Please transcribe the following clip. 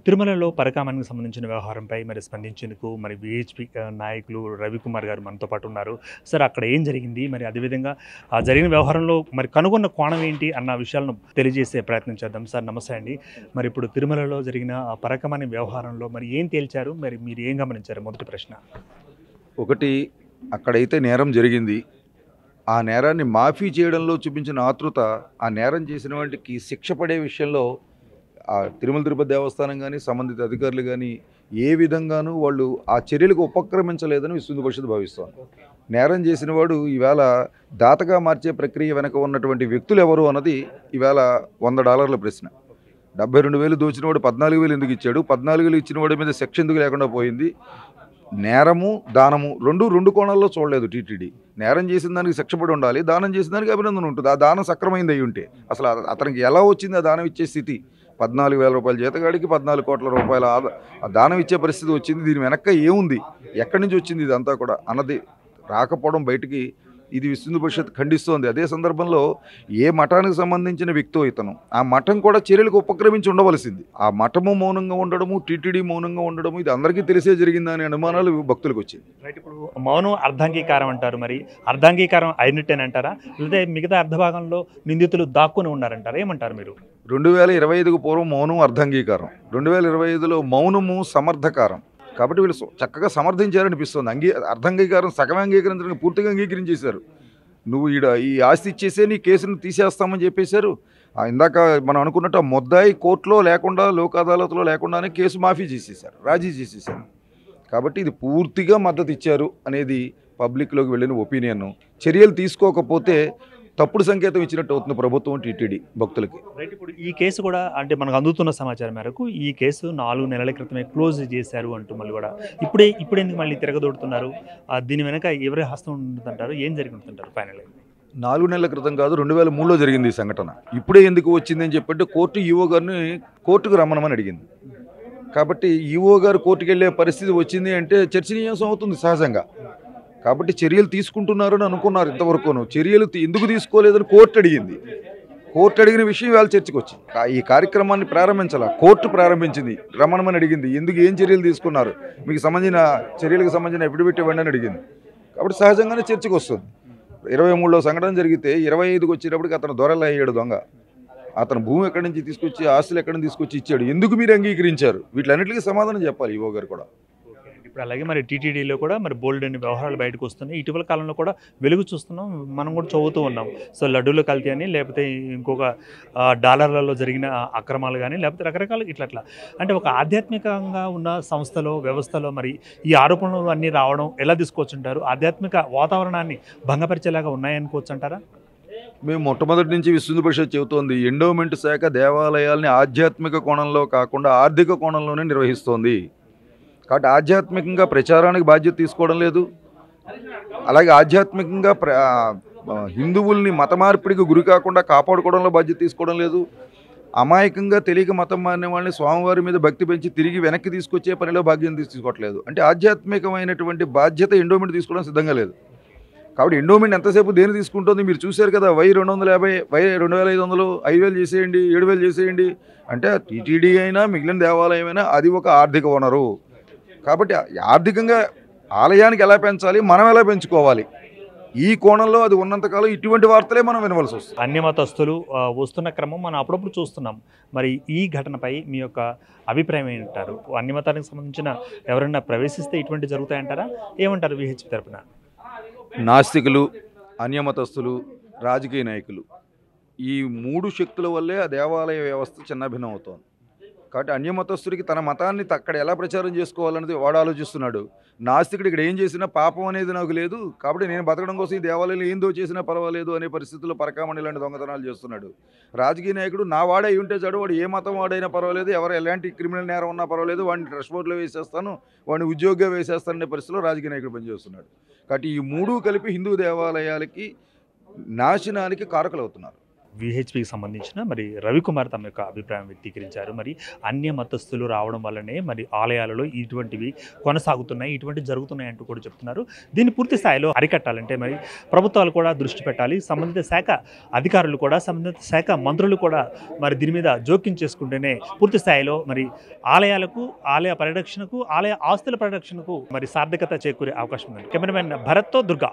తిరుమలలో పరకామణికి సంబంధించిన వ్యవహారంపై మరి స్పందించేందుకు మరి విహెచ్పి నాయకులు రవికుమార్ గారు మనతో పాటు ఉన్నారు. సార్ అక్కడ ఏం జరిగింది? మరి అదేవిధంగా ఆ జరిగిన వ్యవహారంలో మరి కనుగొన్న కోణం ఏంటి అన్న విషయాలను తెలియజేసే ప్రయత్నం చేద్దాం. సార్ నమస్తే అండి. మరి ఇప్పుడు తిరుమలలో జరిగిన ఆ పరకామణి వ్యవహారంలో మరి ఏం తేల్చారు? మరి మీరు ఏం గమనించారు? మొదటి ప్రశ్న. ఒకటి, అక్కడైతే నేరం జరిగింది. ఆ నేరాన్ని మాఫీ చేయడంలో చూపించిన ఆతృత, ఆ నేరం చేసిన వాటికి శిక్ష పడే విషయంలో తిరుమల తిరుపతి దేవస్థానం కానీ సంబంధిత అధికారులు కానీ ఏ విధంగానూ వాళ్ళు ఆ చర్యలకు ఉపక్రమించలేదని విశ్వ పరిషత్ భావిస్తోంది. నేరం చేసిన వాడు ఈవేళ దాతగా మార్చే ప్రక్రియ వెనక ఉన్నటువంటి వ్యక్తులు ఎవరు అన్నది ఈవేళ $100 ప్రశ్న. 72,000 దోచినవాడు 14,000 ఎందుకు ఇచ్చాడు? 14,000 ఇచ్చిన వాడి మీద శిక్ష ఎందుకు లేకుండా పోయింది? నేరము దానము రెండు కోణాల్లో చూడలేదు టీటీడీ. నేరం చేసిన దానికి శిక్షపడి ఉండాలి, దానం చేసిన దానికి అభినందన ఉంటుంది. ఆ దానం సక్రమైంది అయి ఉంటే అసలు అతనికి ఎలా వచ్చింది ఆ దానం ఇచ్చే స్థితి? 14,000 రూపాయల జీతగాడికి 14 కోట్ల రూపాయల ఆ దానం ఇచ్చే పరిస్థితి వచ్చింది. దీని వెనక ఏముంది, ఎక్కడి నుంచి వచ్చింది ఇదంతా కూడా అన్నది రాకపోవడం బయటికి ఇది విశ్వ పరిషత్ ఖండిస్తోంది. అదే సందర్భంలో ఏ మఠానికి సంబంధించిన వ్యక్తో ఇతను, ఆ మఠం కూడా చర్యలకు ఉపక్రమించి ఉండవలసింది. ఆ మఠము మౌనంగా ఉండడము, టీటీడీ మౌనంగా ఉండడము, ఇది అందరికీ తెలిసే జరిగిందనే అనుమానాలు భక్తులకు వచ్చింది. రైట్. ఇప్పుడు మౌనం అర్ధాంగీకారం అంటారు. మరి అర్ధాంగీకారం అయినట్టేనంటారా? లేదా మిగతా అర్ధభాగంలో నిందితులు దాక్కుని ఉన్నారంటారా? ఏమంటారు మీరు? 2025కు పూర్వం మౌనం అర్ధాంగీకారం, 2025లో మౌనము సమర్థకారం. కాబట్టి వీళ్ళు చక్కగా సమర్థించారనిపిస్తుంది. అర్ధాంగీకారం సగం అంగీకరించడానికి పూర్తిగా అంగీకరించేశారు. నువ్వు ఈ ఆస్తి ఇచ్చేసే నీ కేసును తీసేస్తామని చెప్పేశారు. ఇందాక మనం అనుకున్నట్టు ఆ ముద్దాయి కోర్టులో లేకుండా, లోక్ అదాలత్లో లేకుండానే కేసు మాఫీ చేసేశారు, రాజీ చేసేశారు. కాబట్టి ఇది పూర్తిగా మద్దతు ఇచ్చారు అనేది పబ్లిక్లోకి వెళ్ళిన ఒపీనియన్. చర్యలు తీసుకోకపోతే తప్పుడు సంకేతం ఇచ్చినట్టు అవుతుంది ప్రభుత్వం, టీటీడీ భక్తులకి. రైట్. ఇప్పుడు ఈ కేసు కూడా అంటే మనకు అందుతున్న సమాచారం మేరకు ఈ కేసు 4 నెలల క్రితమే క్లోజ్ చేశారు అంటూ మళ్ళీ కూడా ఇప్పుడు ఎందుకు మళ్ళీ తిరగదోడుతున్నారు? దీని వెనక ఎవరి హస్తం ఉంటుందంటారు? ఏం జరిగి ఉంటుంటారు ఫైనల్గా? 4 నెలల క్రితం కాదు, 2003లో జరిగింది ఈ సంఘటన. ఇప్పుడే ఎందుకు వచ్చిందని చెప్పంటే కోర్టు ఈవో గారిని కోర్టుకు రమ్మనమని అడిగింది. కాబట్టి ఈవో గారు కోర్టుకు వెళ్ళే పరిస్థితి వచ్చింది అంటే చర్చనీయాంశం అవుతుంది సహజంగా. కాబట్టి చర్యలు తీసుకుంటున్నారని అనుకున్నారు ఇంతవరకును. చర్యలు ఎందుకు తీసుకోలేదని కోర్టు అడిగింది. కోర్టు అడిగిన విషయం ఇవాళ చర్చకు వచ్చింది. ఈ కార్యక్రమాన్ని ప్రారంభించాల, కోర్టు ప్రారంభించింది, రమణమని అడిగింది. ఎందుకు ఏం చర్యలు తీసుకున్నారు, మీకు సంబంధించిన చర్యలకు సంబంధించిన ఎఫిడవిట్ ఇవ్వండి అని అడిగింది. కాబట్టి సహజంగానే చర్చకు వస్తుంది. 23లో సంఘటన జరిగితే 25కి వచ్చేటప్పటికి అతను దొరలా అయ్యాడు దొంగ. అతను భూమి ఎక్కడి నుంచి తీసుకొచ్చి, ఆస్తులు ఎక్కడి నుంచి తీసుకొచ్చి ఇచ్చాడు, ఎందుకు మీరు అంగీకరించారు? వీటిలన్నిటికీ సమాధానం చెప్పాలి ఈవో గారు కూడా. ఇప్పుడు అలాగే మరి టీటీడీలో కూడా మరి బోల్డ్ అనే వ్యవహారాలు బయటకు వస్తున్నాయి. ఇటీవల కాలంలో కూడా వెలుగు చూస్తున్నాం, మనం కూడా చదువుతూ ఉన్నాం. సో లడ్డూలో కల్తీ అని, లేకపోతే ఇంకొక డాలర్లలో జరిగిన అక్రమాలు కానీ, లేకపోతే రకరకాల ఇట్లా అంటే ఒక ఆధ్యాత్మికంగా ఉన్న సంస్థలో, వ్యవస్థలో మరి ఈ ఆరోపణలు అన్నీ రావడం ఎలా తీసుకోవచ్చుంటారు? ఆధ్యాత్మిక వాతావరణాన్ని భంగపరిచేలాగా ఉన్నాయనుకోవచ్చు అంటారా? మేము మొట్టమొదటి నుంచి విశ్వ పరిషత్ చెబుతోంది, ఎండోమెంట్ శాఖ దేవాలయాల్ని ఆధ్యాత్మిక కోణంలో కాకుండా ఆర్థిక కోణంలోనే నిర్వహిస్తోంది. కాబట్టి ఆధ్యాత్మికంగా ప్రచారానికి బాధ్యత తీసుకోవడం లేదు. అలాగే ఆధ్యాత్మికంగా హిందువుల్ని మత మార్పిడికి గురి కాకుండా కాపాడుకోవడంలో బాధ్యత తీసుకోవడం లేదు. అమాయకంగా తెలియక మతం మారిన వాళ్ళని స్వామివారి మీద భక్తి పెంచి తిరిగి వెనక్కి తీసుకొచ్చే పనిలో భాగ్యం తీసుకోవట్లేదు. అంటే ఆధ్యాత్మికమైనటువంటి బాధ్యత ఎండోమెంట్ తీసుకోవడం సిద్ధంగా లేదు. కాబట్టి ఎండోమెంట్ ఎంతసేపు దేని తీసుకుంటుంది? మీరు చూశారు కదా, 250, 2,500, 5,000 చేసేయండి, 7,000 చేసేయండి అంటే టీటీడీ అయినా మిగిలిన దేవాలయం అయినా అది ఒక ఆర్థిక వనరు. కాబట్టి ఆర్థికంగా ఆలయానికి ఎలా పెంచాలి, మనం ఎలా పెంచుకోవాలి, ఈ కోణంలో అది ఉన్నంతకాలం ఇటువంటి వార్తలే మనం వినవలసి వస్తుంది. అన్య మతస్థులు వస్తున్న క్రమం మనం అప్పుడప్పుడు చూస్తున్నాం. మరి ఈ ఘటనపై మీ యొక్క అభిప్రాయం ఏంటారు? అన్య మతానికి సంబంధించిన ఎవరైనా ప్రవేశిస్తే ఇటువంటి జరుగుతాయంటారా? ఏమంటారు విహెచ్ తరపున? నాస్తికులు, అన్యమతస్థులు, రాజకీయ నాయకులు, ఈ 3 శక్తుల వల్లే ఆ దేవాలయ వ్యవస్థ చిన్నభిన్నం అవుతోంది. కాబట్టి అన్యమతస్థుడికి తన మతాన్ని అక్కడ ఎలా ప్రచారం చేసుకోవాలనేది వాడు ఆలోచిస్తున్నాడు. నాస్తికుడు ఇక్కడ ఏం చేసినా పాపం అనేది నాకు లేదు, కాబట్టి నేను బతకడం కోసం ఈ దేవాలయంలో ఏం చేసినా పర్వాలేదు అనే పరిస్థితుల్లో పరకామణి లాంటి దొంగతనాలు చేస్తున్నాడు. రాజకీయ నాయకుడు నా వాడే అయి ఉంటే చాడు, వాడు ఏ మతం వాడైనా పర్వాలేదు, ఎవరు ఎలాంటి క్రిమినల్ నేరం ఉన్నా పర్వాలేదు, వాడిని ట్రస్ట్ బోర్డులో వేసేస్తాను, వాడిని ఉద్యోగంగా వేసేస్తాననే పరిస్థితిలో రాజకీయ నాయకుడు పనిచేస్తున్నాడు. కాబట్టి ఈ 3 కలిపి హిందూ దేవాలయాలకి నాశనానికి కారకులు అవుతున్నారు. విహెచ్పికి సంబంధించిన మరి రవికుమార్ తమ యొక్క అభిప్రాయం వ్యక్తీకరించారు. మరి అన్య మతస్థులు రావడం వల్లనే మరి ఆలయాలలో ఇటువంటివి కొనసాగుతున్నాయి, ఇటువంటివి జరుగుతున్నాయి అంటూ కూడా చెప్తున్నారు. దీన్ని పూర్తి స్థాయిలో అరికట్టాలంటే మరి ప్రభుత్వాలు కూడా దృష్టి పెట్టాలి. సంబంధిత శాఖ అధికారులు కూడా, సంబంధిత శాఖ మంత్రులు కూడా మరి దీని మీద జోక్యం చేసుకుంటేనే పూర్తి స్థాయిలో మరి ఆలయాలకు, ఆలయ పరిరక్షణకు, ఆలయ ఆస్తుల పరిరక్షణకు మరి సార్థకత చేకూరే అవకాశం ఉంది. కెమెరామెన్ భరత్తో దుర్గా.